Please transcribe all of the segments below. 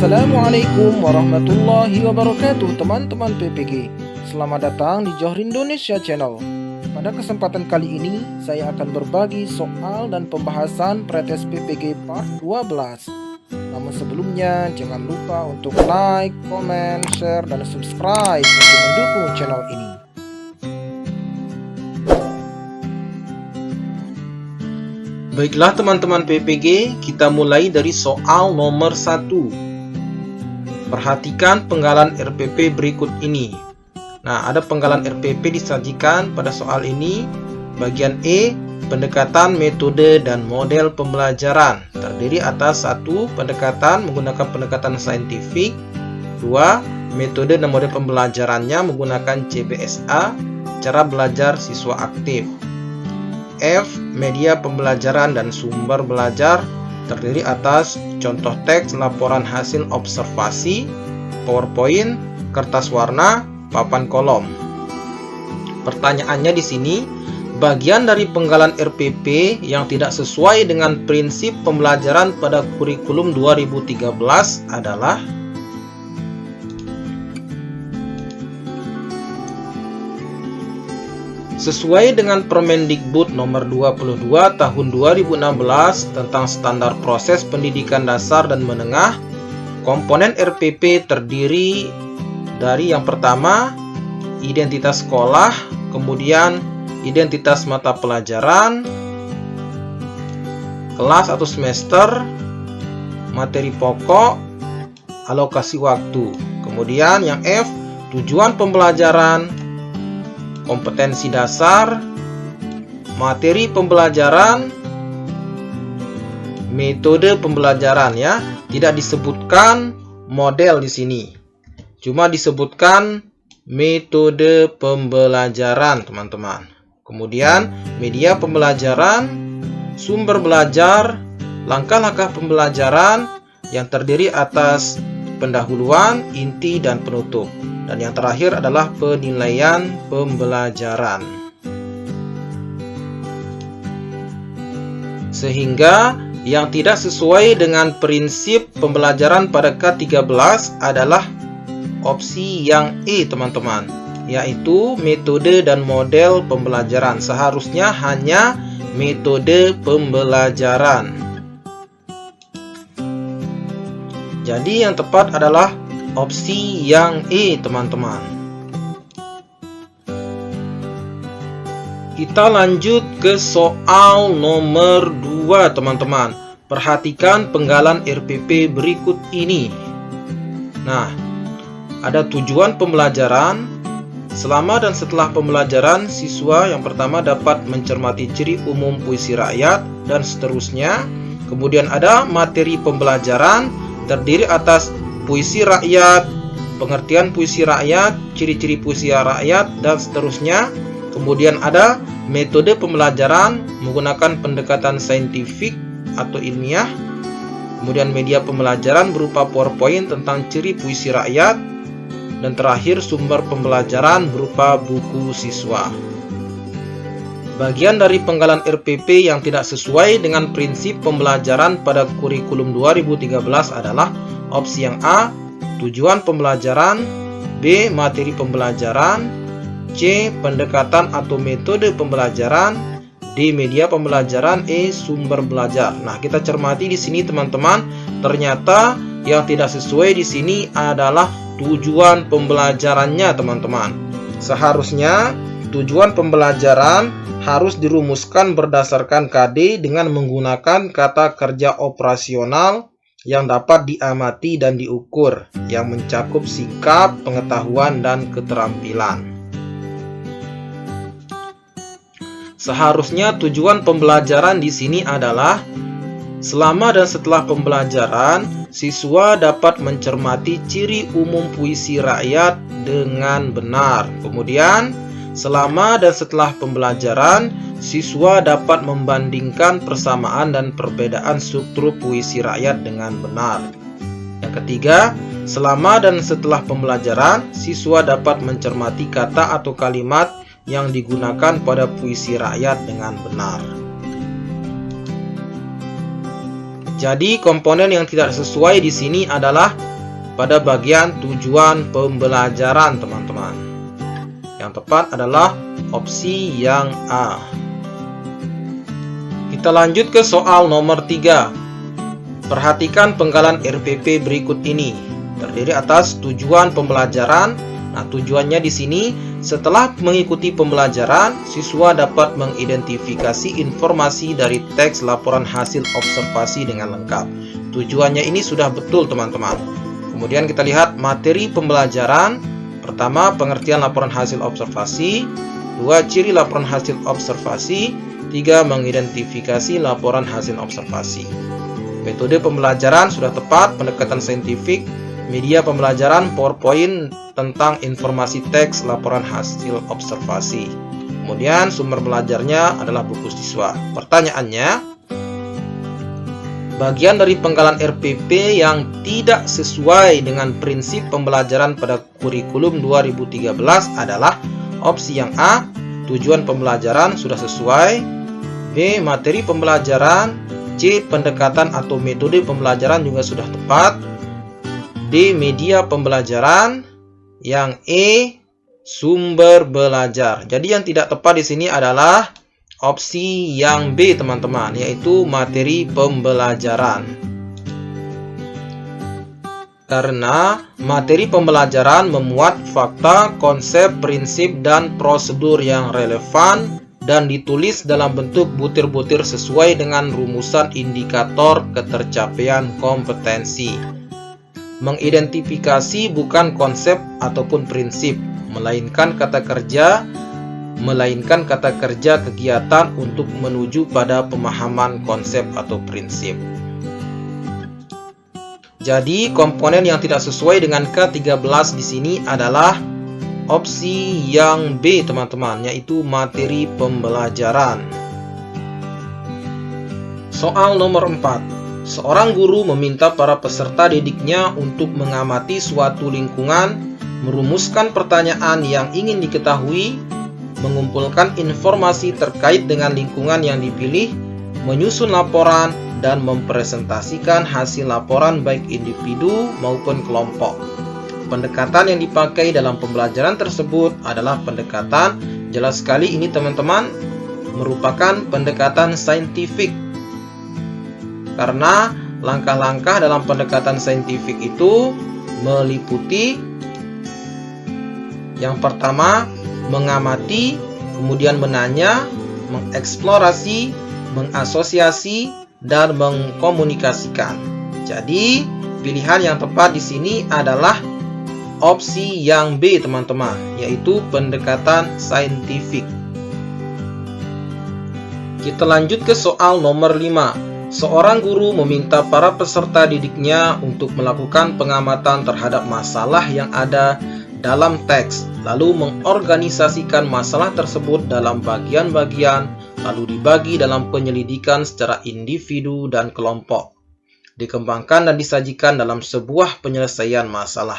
Assalamualaikum warahmatullahi wabarakatuh teman-teman PPG. Selamat datang di Johor Indonesia Channel. Pada kesempatan kali ini saya akan berbagi soal dan pembahasan pretest PPG part 12. Namun sebelumnya jangan lupa untuk like, komen, share, dan subscribe untuk mendukung channel ini. Baiklah teman-teman PPG, kita mulai dari soal nomor 1. Perhatikan penggalan RPP berikut ini. Nah, ada penggalan RPP disajikan pada soal ini. Bagian E, pendekatan metode dan model pembelajaran. Terdiri atas 1. Pendekatan menggunakan pendekatan saintifik. 2. Metode dan model pembelajarannya menggunakan CBSA, cara belajar siswa aktif. F. Media pembelajaran dan sumber belajar. Terdiri atas contoh teks, laporan hasil observasi, PowerPoint, kertas warna, papan kolom. Pertanyaannya di sini, bagian dari penggalan RPP yang tidak sesuai dengan prinsip pembelajaran pada kurikulum 2013 adalah sesuai dengan Permendikbud nomor 22 tahun 2016 tentang standar proses pendidikan dasar dan menengah, komponen RPP terdiri dari yang pertama, identitas sekolah, kemudian identitas mata pelajaran, kelas atau semester, materi pokok, alokasi waktu. Kemudian yang F, tujuan pembelajaran, kompetensi dasar, materi pembelajaran, metode pembelajaran ya. Tidak disebutkan model di sini. Cuma disebutkan metode pembelajaran, teman-teman. Kemudian media pembelajaran, sumber belajar, langkah-langkah pembelajaran yang terdiri atas pendahuluan, inti, dan penutup. Dan yang terakhir adalah penilaian pembelajaran. Sehingga yang tidak sesuai dengan prinsip pembelajaran pada K13 adalah opsi yang E, teman-teman, yaitu metode dan model pembelajaran. Seharusnya hanya metode pembelajaran. Jadi yang tepat adalah opsi yang E, teman-teman. Kita lanjut ke soal nomor 2, teman-teman. Perhatikan penggalan RPP berikut ini. Nah, ada tujuan pembelajaran. Selama dan setelah pembelajaran, siswa yang pertama dapat mencermati ciri umum puisi rakyat, dan seterusnya. Kemudian ada materi pembelajaran, terdiri atas puisi rakyat, pengertian puisi rakyat, ciri-ciri puisi rakyat, dan seterusnya. Kemudian ada metode pembelajaran menggunakan pendekatan saintifik atau ilmiah. Kemudian media pembelajaran berupa PowerPoint tentang ciri puisi rakyat. Dan terakhir sumber pembelajaran berupa buku siswa. Bagian dari penggalan RPP yang tidak sesuai dengan prinsip pembelajaran pada kurikulum 2013 adalah opsi yang A, tujuan pembelajaran, B, materi pembelajaran, C, pendekatan atau metode pembelajaran, D, media pembelajaran, E, sumber belajar. Nah, kita cermati di sini, teman-teman, ternyata yang tidak sesuai di sini adalah tujuan pembelajarannya, teman-teman. Seharusnya tujuan pembelajaran harus dirumuskan berdasarkan KD dengan menggunakan kata kerja operasional yang dapat diamati dan diukur, yang mencakup sikap, pengetahuan, dan keterampilan. Seharusnya tujuan pembelajaran di sini adalah selama dan setelah pembelajaran, siswa dapat mencermati ciri umum puisi rakyat dengan benar. Kemudian, selama dan setelah pembelajaran, siswa dapat membandingkan persamaan dan perbedaan struktur puisi rakyat dengan benar. Yang ketiga, selama dan setelah pembelajaran, siswa dapat mencermati kata atau kalimat yang digunakan pada puisi rakyat dengan benar. Jadi komponen yang tidak sesuai di sini adalah pada bagian tujuan pembelajaran, teman-teman. Yang tepat adalah opsi yang A. Kita lanjut ke soal nomor 3. Perhatikan penggalan RPP berikut ini. Terdiri atas tujuan pembelajaran. Nah, tujuannya di sini, setelah mengikuti pembelajaran, siswa dapat mengidentifikasi informasi dari teks laporan hasil observasi dengan lengkap. Tujuannya ini sudah betul, teman-teman. Kemudian kita lihat materi pembelajaran. Pertama, pengertian laporan hasil observasi. 2, ciri laporan hasil observasi. 3, mengidentifikasi laporan hasil observasi. Metode pembelajaran sudah tepat, pendekatan saintifik. Media pembelajaran PowerPoint tentang informasi teks laporan hasil observasi. Kemudian sumber belajarnya adalah buku siswa. Pertanyaannya, bagian dari penggalan RPP yang tidak sesuai dengan prinsip pembelajaran pada kurikulum 2013 adalah opsi yang A, tujuan pembelajaran sudah sesuai. B, materi pembelajaran. C, pendekatan atau metode pembelajaran juga sudah tepat. D, media pembelajaran. Yang E, sumber belajar. Jadi yang tidak tepat di sini adalah opsi yang B, teman-teman, yaitu materi pembelajaran. Karena materi pembelajaran memuat fakta, konsep, prinsip, dan prosedur yang relevan dan ditulis dalam bentuk butir-butir sesuai dengan rumusan indikator ketercapaian kompetensi. Mengidentifikasi bukan konsep ataupun prinsip, melainkan kata kerja kegiatan untuk menuju pada pemahaman konsep atau prinsip. Jadi komponen yang tidak sesuai dengan K13 di sini adalah opsi yang B, teman-teman, yaitu materi pembelajaran. Soal nomor 4. Seorang guru meminta para peserta didiknya untuk mengamati suatu lingkungan, merumuskan pertanyaan yang ingin diketahui, mengumpulkan informasi terkait dengan lingkungan yang dipilih, menyusun laporan, dan mempresentasikan hasil laporan baik individu maupun kelompok. Pendekatan yang dipakai dalam pembelajaran tersebut adalah pendekatan, jelas sekali ini teman-teman, merupakan pendekatan saintifik. Karena langkah-langkah dalam pendekatan saintifik itu meliputi yang pertama, mengamati, kemudian menanya, mengeksplorasi, mengasosiasi, dan mengkomunikasikan. Jadi, pilihan yang tepat di sini adalah opsi yang B, teman-teman, yaitu pendekatan saintifik. Kita lanjut ke soal nomor 5. Seorang guru meminta para peserta didiknya untuk melakukan pengamatan terhadap masalah yang ada dalam teks, lalu mengorganisasikan masalah tersebut dalam bagian-bagian, lalu dibagi dalam penyelidikan secara individu dan kelompok. Dikembangkan dan disajikan dalam sebuah penyelesaian masalah.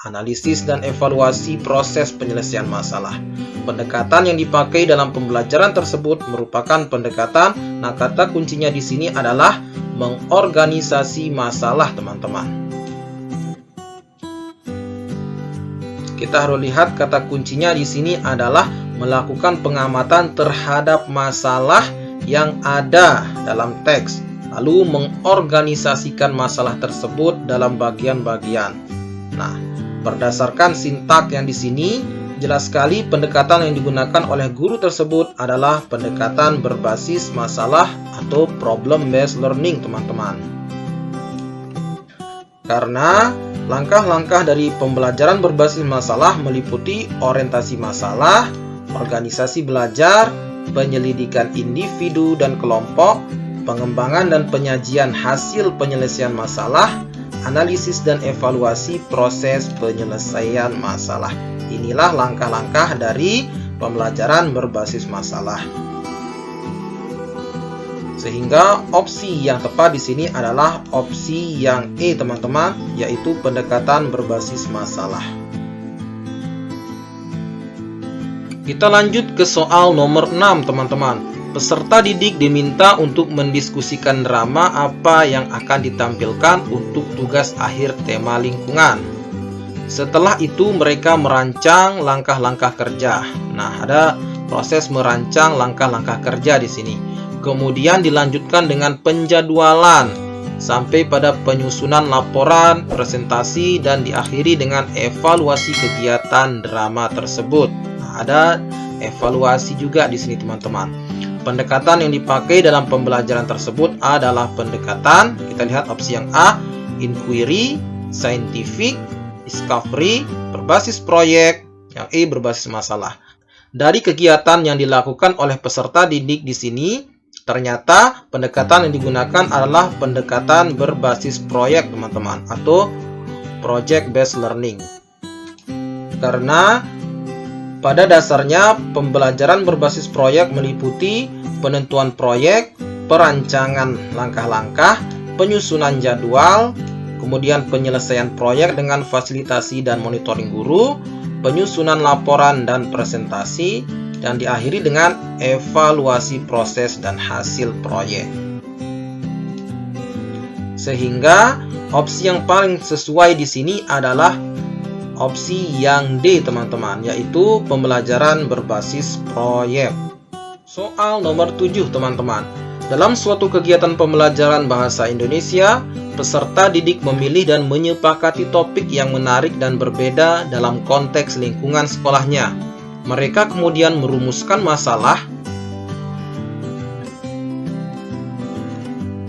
Analisis dan evaluasi proses penyelesaian masalah. Pendekatan yang dipakai dalam pembelajaran tersebut merupakan pendekatan, nah kata kuncinya di sini adalah mengorganisasi masalah, teman-teman. Kita harus lihat kata kuncinya di sini adalah melakukan pengamatan terhadap masalah yang ada dalam teks, lalu mengorganisasikan masalah tersebut dalam bagian-bagian. Nah, berdasarkan sintak yang di sini, jelas sekali pendekatan yang digunakan oleh guru tersebut adalah pendekatan berbasis masalah atau problem based learning, teman-teman. Karena langkah-langkah dari pembelajaran berbasis masalah meliputi orientasi masalah, organisasi belajar, penyelidikan individu dan kelompok, pengembangan dan penyajian hasil penyelesaian masalah, analisis dan evaluasi proses penyelesaian masalah. Inilah langkah-langkah dari pembelajaran berbasis masalah. Sehingga opsi yang tepat di sini adalah opsi yang E, teman-teman, yaitu pendekatan berbasis masalah. Kita lanjut ke soal nomor 6, teman-teman. Peserta didik diminta untuk mendiskusikan drama apa yang akan ditampilkan untuk tugas akhir tema lingkungan. Setelah itu mereka merancang langkah-langkah kerja. Nah, ada proses merancang langkah-langkah kerja di sini. Kemudian dilanjutkan dengan penjadwalan sampai pada penyusunan laporan, presentasi, dan diakhiri dengan evaluasi kegiatan drama tersebut. Nah, ada evaluasi juga di sini teman-teman. Pendekatan yang dipakai dalam pembelajaran tersebut adalah pendekatan, kita lihat opsi yang A, inquiry, scientific, discovery, berbasis proyek, yang E berbasis masalah. Dari kegiatan yang dilakukan oleh peserta didik di sini, ternyata pendekatan yang digunakan adalah pendekatan berbasis proyek teman-teman, atau project based learning. Karena pada dasarnya pembelajaran berbasis proyek meliputi penentuan proyek, perancangan langkah-langkah, penyusunan jadwal, kemudian penyelesaian proyek dengan fasilitasi dan monitoring guru, penyusunan laporan dan presentasi, dan diakhiri dengan evaluasi proses dan hasil proyek. Sehingga opsi yang paling sesuai di sini adalah opsi yang D teman-teman, yaitu pembelajaran berbasis proyek. Soal nomor 7 teman-teman. Dalam suatu kegiatan pembelajaran bahasa Indonesia, peserta didik memilih dan menyepakati topik yang menarik dan berbeda dalam konteks lingkungan sekolahnya. Mereka kemudian merumuskan masalah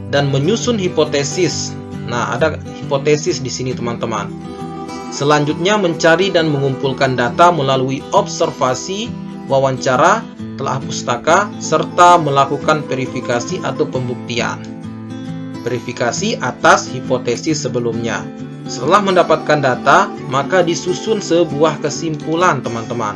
dan menyusun hipotesis. Nah, ada hipotesis di sini teman-teman. Selanjutnya mencari dan mengumpulkan data melalui observasi, wawancara, telah pustaka, serta melakukan verifikasi atau pembuktian. Verifikasi atas hipotesis sebelumnya. Setelah mendapatkan data, maka disusun sebuah kesimpulan teman-teman.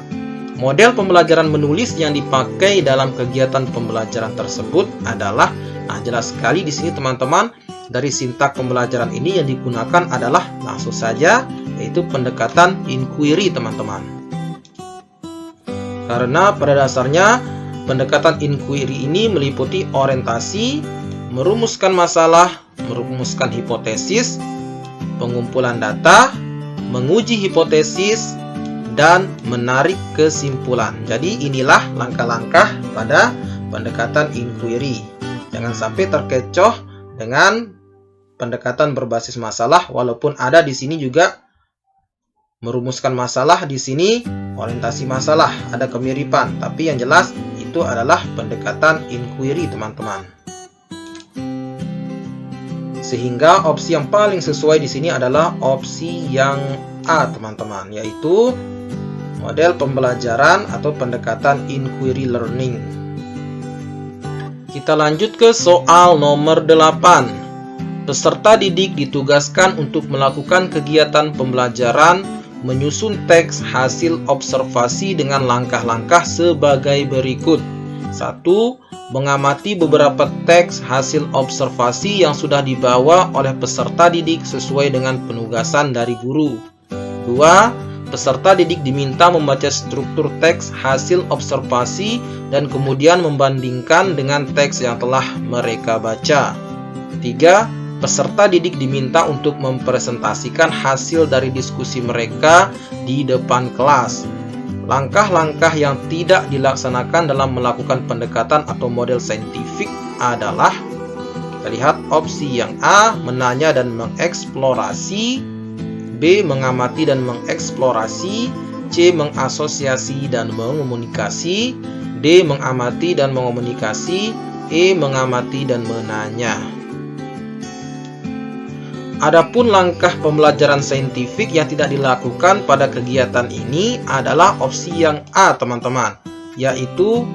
Model pembelajaran menulis yang dipakai dalam kegiatan pembelajaran tersebut adalah, nah jelas sekali di sini teman-teman, dari sintak pembelajaran ini yang digunakan adalah langsung saja, yaitu pendekatan inquiry teman-teman. Karena pada dasarnya pendekatan inquiry ini meliputi orientasi, merumuskan masalah, merumuskan hipotesis, pengumpulan data, menguji hipotesis, dan menarik kesimpulan. Jadi inilah langkah-langkah pada pendekatan inquiry. Jangan sampai terkecoh dengan pendekatan berbasis masalah, walaupun ada di sini juga merumuskan masalah, di sini orientasi masalah, ada kemiripan, tapi yang jelas itu adalah pendekatan inquiry teman-teman. Sehingga opsi yang paling sesuai di sini adalah opsi yang A teman-teman, yaitu model pembelajaran atau pendekatan inquiry learning. Kita lanjut ke soal nomor 8. Peserta didik ditugaskan untuk melakukan kegiatan pembelajaran menyusun teks hasil observasi dengan langkah-langkah sebagai berikut. 1. Mengamati beberapa teks hasil observasi yang sudah dibawa oleh peserta didik sesuai dengan penugasan dari guru. 2. Peserta didik diminta membaca struktur teks hasil observasi dan kemudian membandingkan dengan teks yang telah mereka baca. 3. Peserta didik diminta untuk mempresentasikan hasil dari diskusi mereka di depan kelas. Langkah-langkah yang tidak dilaksanakan dalam melakukan pendekatan atau model saintifik adalah, kita lihat opsi yang A, menanya dan mengeksplorasi, B, mengamati dan mengeksplorasi, C, mengasosiasi dan mengomunikasi, D, mengamati dan mengomunikasi, E, mengamati dan menanya. Adapun langkah pembelajaran saintifik yang tidak dilakukan pada kegiatan ini adalah opsi yang A teman-teman, yaitu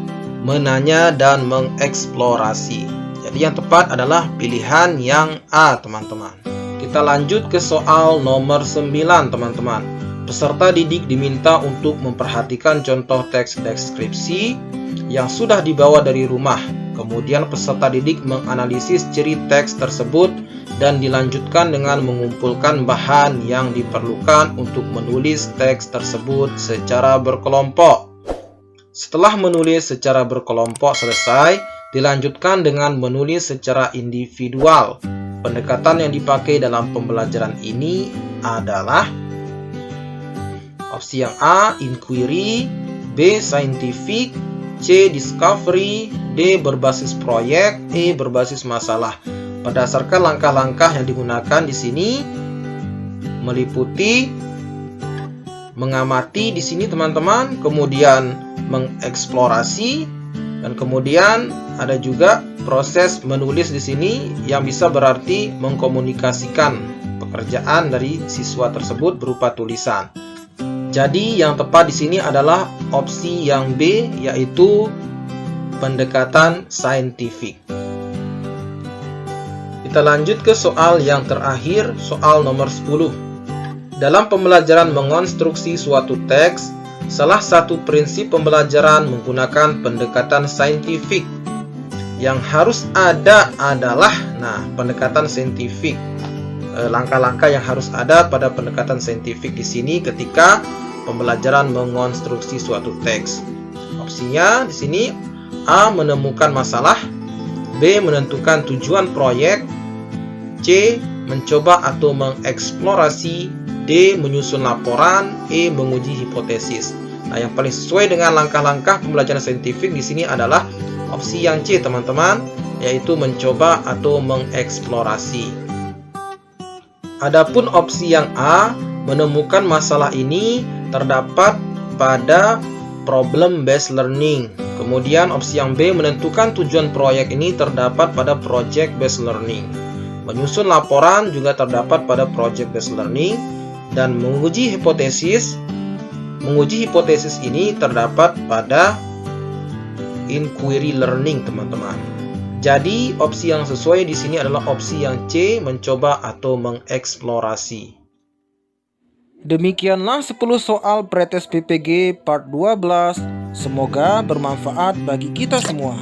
menanya dan mengeksplorasi. Jadi yang tepat adalah pilihan yang A teman-teman. Kita lanjut ke soal nomor 9 teman-teman. Peserta didik diminta untuk memperhatikan contoh teks deskripsi yang sudah dibawa dari rumah. Kemudian peserta didik menganalisis ciri teks tersebut dan dilanjutkan dengan mengumpulkan bahan yang diperlukan untuk menulis teks tersebut secara berkelompok. Setelah menulis secara berkelompok selesai, dilanjutkan dengan menulis secara individual. Pendekatan yang dipakai dalam pembelajaran ini adalah opsi yang A, inquiry, B, scientific, C, discovery, D, berbasis proyek, E, berbasis masalah. Berdasarkan langkah-langkah yang digunakan di sini meliputi mengamati di sini teman-teman, kemudian mengeksplorasi, dan kemudian ada juga proses menulis di sini yang bisa berarti mengkomunikasikan pekerjaan dari siswa tersebut berupa tulisan. Jadi yang tepat di sini adalah opsi yang B, yaitu pendekatan saintifik. Kita lanjut ke soal yang terakhir, soal nomor 10. Dalam pembelajaran mengonstruksi suatu teks, salah satu prinsip pembelajaran menggunakan pendekatan saintifik. Yang harus ada adalah, pendekatan saintifik. Langkah-langkah yang harus ada pada pendekatan saintifik di sini ketika pembelajaran mengonstruksi suatu teks. Opsinya di sini A, menemukan masalah, B, menentukan tujuan proyek, C, mencoba atau mengeksplorasi, D, menyusun laporan, E, menguji hipotesis. Yang paling sesuai dengan langkah-langkah pembelajaran saintifik di sini adalah opsi yang C, teman-teman, yaitu mencoba atau mengeksplorasi. Adapun opsi yang A, menemukan masalah ini terdapat pada problem based learning. Kemudian opsi yang B, menentukan tujuan proyek ini terdapat pada project based learning. Menyusun laporan juga terdapat pada project based learning. Dan menguji hipotesis ini terdapat pada inquiry learning, teman-teman. Jadi opsi yang sesuai di sini adalah opsi yang C, mencoba atau mengeksplorasi. Demikianlah 10 soal pretest PPG part 12. Semoga bermanfaat bagi kita semua.